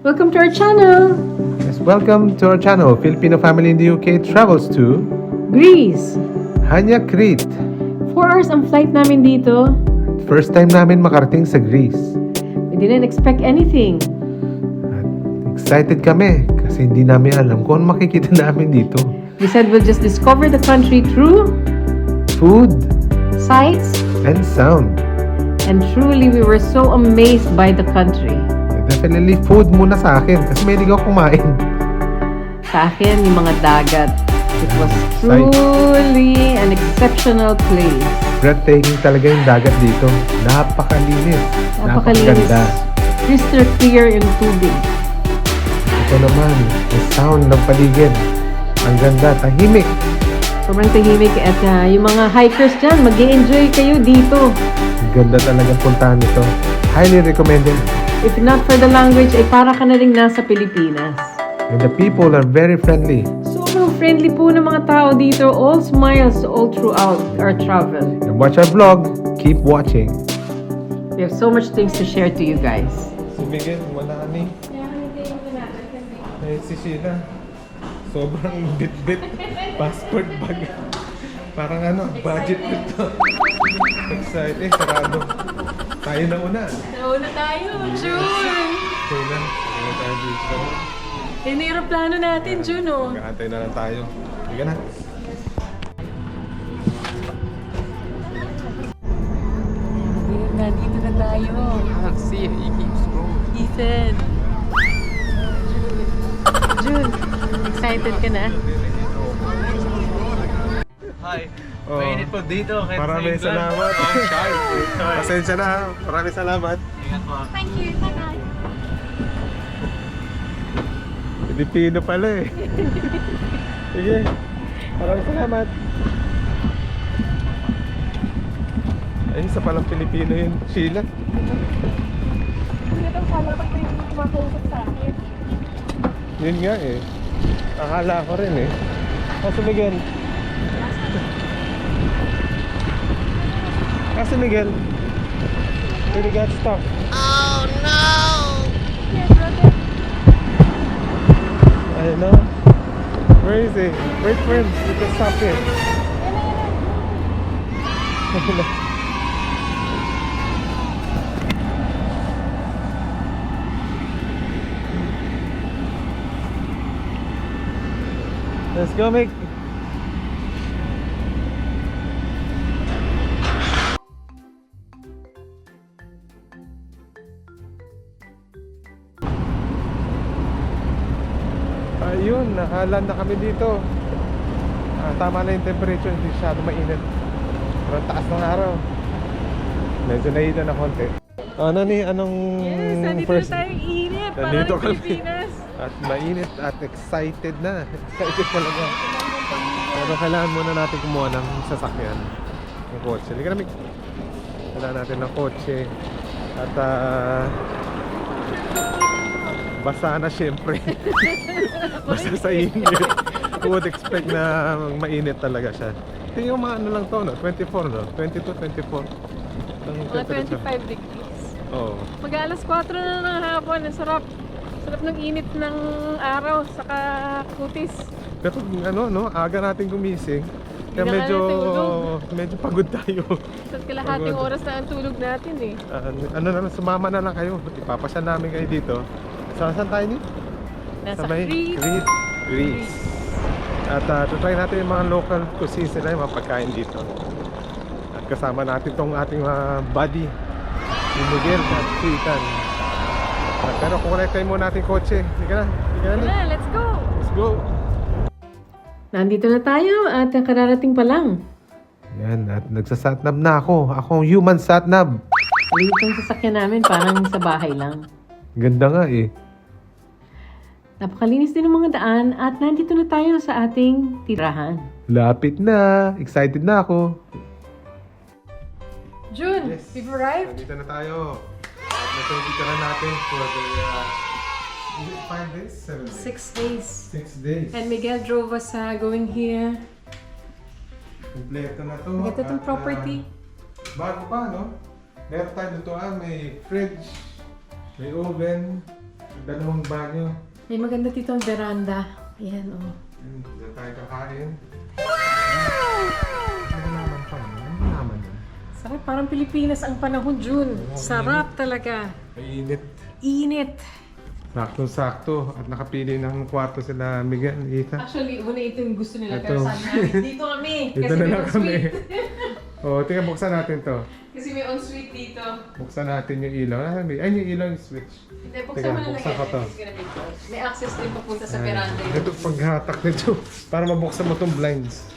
Welcome to our channel! Yes, welcome to our channel. Filipino family in the UK travels to Greece! Hanya, Crete. 4 hours ang flight namin dito. First time namin makarating sa Greece. We didn't expect anything. At excited kami kasi hindi namin alam kung ano makikita namin dito. We said we'll just discover the country through Food sights, and sound. and truly we were so amazed by the country. Definitely food muna sa akin kasi may ako kumain. Sa akin, yung mga dagat. It was truly an exceptional place. Breathtaking talaga yung dagat dito. Napakalinis. Napakaganda. Crystal clear yung tubig. Ito naman, yung sound ng paligid. Ang ganda, tahimik. Sobrang tahimik at yung mga hikers dyan, mag-i-enjoy kayo dito. Ang ganda talaga puntahan nito. Highly recommended. If not for the language, ay para ka na rin nasa Pilipinas. And the people are very friendly. Sobrang friendly po ng mga tao dito. All smiles all throughout our travel. And watch our vlog. Keep watching. We have so much things to share to you guys. Si Miguel, wala ni. Eh, si Sheila. Sobrang bit-bit. Passport bag. Parang ano, budget nito. Excited, sarado. Tayo na una. Nauna tayo, June! Okay na, tayo tayo dito. Yan yung aeroplano natin, June, oh. Mag-aantay na lang tayo. Sige na. Nandito na tayo. Can't see it, you keep scrolling. Ethan. June, excited ka na? Hi. Oh. Mainit po dito. Kahit Maraming sa England. salamat. Oh, shy. Sorry. Pasensya na. Maraming salamat. Ingat po. Thank you. Bye-bye. Pilipino pala eh. Sige. Maraming salamat. Ay, isa palang Pilipino yun. Sheila. Hindi ito pala pag may kumakausap sa akin. Yun nga eh. Akala ko rin eh. Kasi Miguel. Kasi Miguel. Really got stuck. Yeah, brother. I don't know. Where is he? Wait for him. You can stop here. Let's go, Mick. Ayun, nakalan na kami dito. Tama na yung temperature, hindi masyado mainit. Pero ang taas ng araw. Medyo nahilo na konti. Ano ni, anong Yes, nandito first? na tayong init. Nandito Parang kami. Pilipinas. At mainit at excited na. Excited talaga. Pero kailangan muna natin kumuha ng sasakyan. Ng kotse. Hindi ka namin. Kailangan natin ng kotse. At basa na syempre. Basa sa init. Who would expect na mainit talaga siya. Ito yung mga ano lang to, no? 24, no? 22, 24. Mga 25 degrees. Oo. Mag-alas 4 na ng hapon. Ang sarap. Sarap ng init ng araw. Saka kutis. Pero ano, no? Aga natin gumising. Kaya Hindi na medyo, natin tulog. medyo pagod tayo. Sa kalahating oras na ang tulog natin eh. Ano na lang, sumama na lang kayo. Ipapasya namin kayo dito. Saan tayo ni? Nasa may Crete. Greece. At try natin yung mga local cuisines nila, yung mga pagkain dito. At kasama natin tong ating buddy, si Miguel at si Ethan. Pero kukunin tayo muna natin kotse. Sige na, Nick. Tara, let's go! Let's go! Nandito na tayo at kararating pa lang. Yan, at nagsasatnab na ako. Ako ang human satnab. Dito yung sasakyan namin parang sa bahay lang. Ganda nga eh. Napakalinis din ng mga daan at nandito na tayo sa ating tirahan. Lapit na. Excited na ako. June, we've arrived. Nandito na tayo. At natulog na natin for the 5 days? 7 days? 6 days. 6 days. And Miguel drove us going here. Kompleto na to. Ito itong At, property. Bago pa, no? Meron tayo lutuan. May fridge, may oven, Dalawang banyo. May maganda dito ang veranda. Ayan, oh. Diyan tayo kakain. Ano naman pa? Ano naman yun? Sarap, parang Pilipinas ang panahon, June. Sarap talaga. Mainit. Init. Saktong-sakto. At nakapili ng kwarto sila Miguel, Ethan. Actually, una ito yung gusto nila. Ito. Pero sabi namin, dito kami. Dito Kasi na may lang kami. ensuite. O, tingnan, buksan natin to. Kasi may ensuite dito. Buksan natin yung ilaw. Ay, yung ilaw yung switch. Hindi, buksan Teka, mo na lang buksan yan. ko to. It's gonna be closed. May access din papunta sa Ayan. veranda yun. Ito paghatak nito para mabuksan mo tong blinds.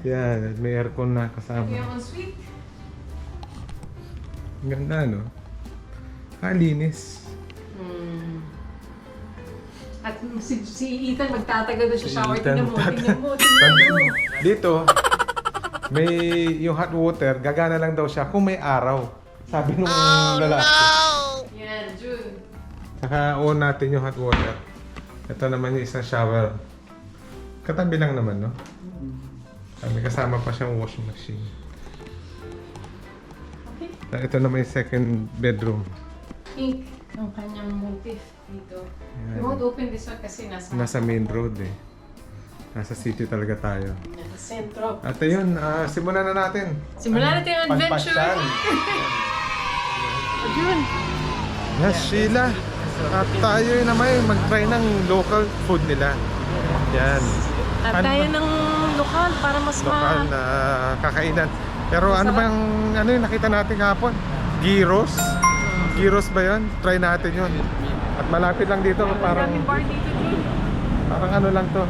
Yan, at may aircon na Ito kasama. yung ensuite. Ang ganda, no? Linis. At si Ethan magtatagal doon sa shower. Ethan, Tingnan mo, tingnan mo, tingnan mo. Dito, may yung hot water, gagana lang daw siya kung may araw. Sabi nung lalaki. Yan, June. Saka on natin yung hot water. Ito naman yung isang shower. Katabi lang naman, no? May kasama pa siyang washing machine. Okay. Ito naman yung second bedroom. Pink ang kanyang motif dito. Yan. We won't open this one kasi Nasa main road eh. Nasa city talaga tayo. nasa sentro. At ayun, simulan na natin. Simulan natin ang adventure. Pagpasyal. June. Yes, Sheila. At tayo naman mag-try ng local food nila. Yan. At tayo ng lokal para mas Lokal na kakainan. Pero ano bang yung nakita natin kahapon? Gyros? Gyros ba yun? Try natin yun. At malapit lang dito. Parang bar dito, June. Parang ano lang to.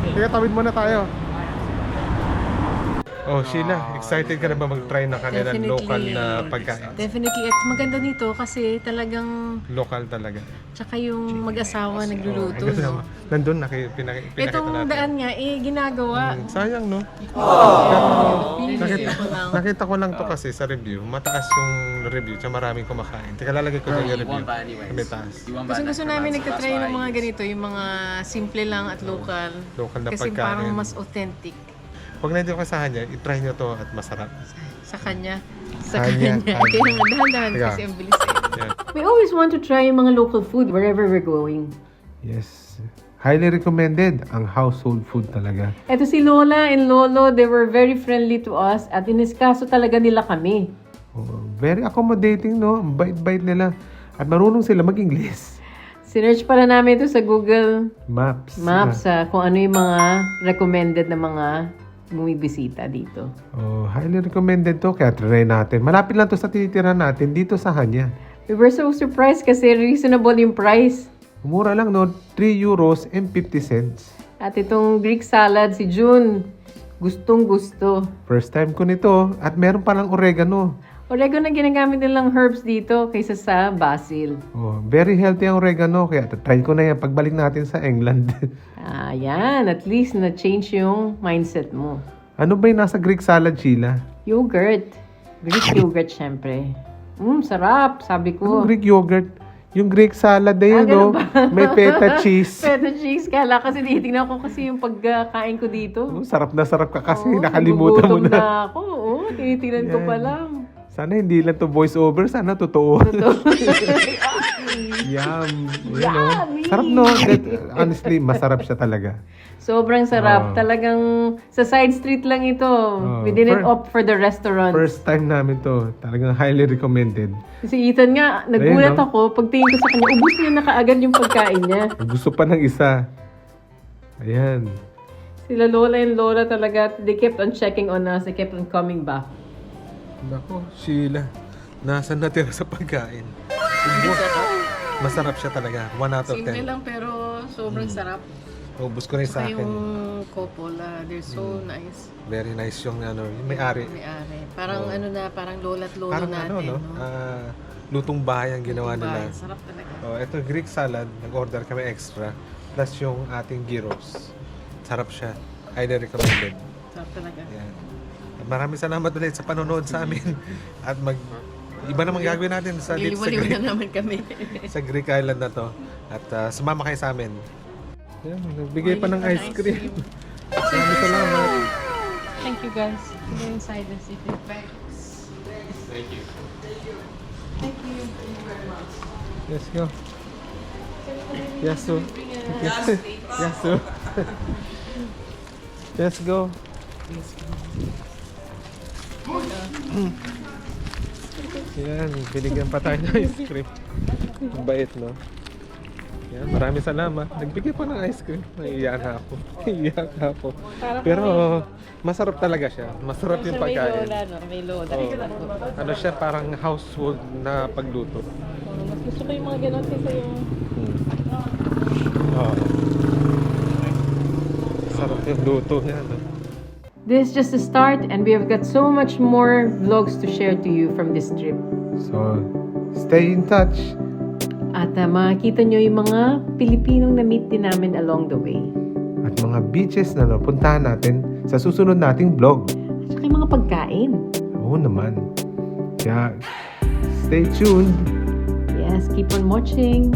Sige, tawid muna tayo. Oh, Sheila, excited ka na ba mag-try ng kanilang Definitely. local na pagkain? Definitely. At maganda nito kasi talagang Local talaga. tsaka yung mag-asawa nagluluto, Ayun, no? Nandun, pinakita Itong natin. daan nga, ginagawa. Sayang, no? Pinili ko lang. Nakita ko lang to kasi sa review. Mataas yung review, tsaka maraming kumakain. Teka, lalagay ko yung review. ba anyways? May taas. Gusto gusto namin nagtatry ng mga ganito, yung mga simple lang at local. Local na Kasi pagkain. parang mas authentic Pag nandito ka sa kanya, itry nyo to at masarap. sa kanya. Sa Kanya, kanya. kanya. Kaya dahan-dahan Teka. kasi ang bilis eh. Yan. We always want to try yung mga local food wherever we're going. Yes. Highly recommended. Ang household food talaga. Eto si Lola and Lolo, they were very friendly to us at iniskaso talaga nila kami. Oh, very accommodating, no? Ang bait-bait nila. At marunong sila mag-English. Sinerch pala namin ito sa Google Maps. Maps kung ano yung mga recommended na mga bumibisita dito. Oh, highly recommended to. Kaya try natin. Malapit lang to sa tinitira natin dito sa kanya. We were so surprised kasi reasonable yung price. Mura lang, no? 3 euros and 50 cents. At itong Greek salad, si June, gustong gusto. First time ko nito. At meron palang oregano. Oregano na ginagamit nilang herbs dito kaysa sa basil. Oh, very healthy ang oregano. Kaya try ko na yan pagbalik natin sa England. Yan. At least na-change yung mindset mo. Ano ba yung nasa Greek salad, Sheila? Yogurt. Greek yogurt, syempre. Sarap, sabi ko. Anong Greek yogurt? Yung Greek salad na yun, ganun no? ba? May feta cheese. Feta cheese. Kala kasi titignan ko kasi yung pagkain ko dito. Oh, sarap na sarap ka kasi. Oo, Nakalimutan mo nagugutom na. ako. Oo, tinitingnan ko Yan. pa lang. Sana hindi lang to voice over. Sana totoo. Yum. Yun, no? Yummy. Sarap, no? Honestly, masarap siya talaga. Sobrang sarap. Oo. Talagang sa side street lang ito. We didn't opt for the restaurant. First time namin to. Talagang highly recommended. Si Ethan nga, nagulat Ayun, no? ako. Pagtingin ko sa kanya, ubus niya na kaagad yung pagkain niya. Gusto pa ng isa. Ayan. Sila Lola and Lola talaga, they kept on checking on us. They kept on coming back. Nako, Sheila. Nasaan natira sa pagkain? Masarap siya talaga. 1 out of 10. lang pero sobrang sarap. Ubus ko rin sa akin. couple, they're so nice. Very nice yung yung may-ari. May-ari. Parang parang lola at lolo Parang lutong bahay ang ginawa nila. Sarap talaga. Oh, ito Greek salad, nag-order kami extra. Plus yung ating gyros. Sarap siya. Highly recommended. Sarap talaga. Yan. At maraming salamat ulit sa panonood sa amin. At iba naman gagawin natin sa dito sa Liliwaliw Greek, na naman kami. sa Greek island na to. At sumama kayo sa amin. Yan, nagbigay pa ng ice cream. Maraming salamat. Thank you guys. Go inside and see the bags. Thank you. Thank you. Thank you very much. Let's go. Yasu. Yasu. Let's go. Yan, binigyan pa tayo ng ice cream. Ang bait, no? Yan, maraming salamat. Nagbigay pa ng ice cream. Naiiyak ako. Naiiyak ako. Pero masarap talaga siya. Masarap yung pagkain. May lola. Ano siya, parang household na pagluto. Mas gusto ko yung mga ganun kasi yung Oo. Sarap yung luto niya, no? This is just the start and we have got so much more vlogs to share to you from this trip. So, stay in touch. At makikita nyo yung mga Pilipinong na-meet din namin along the way. At mga beaches na napuntahan natin sa susunod nating vlog. At saka yung mga pagkain. Oo naman. Kaya, stay tuned. Yes, keep on watching.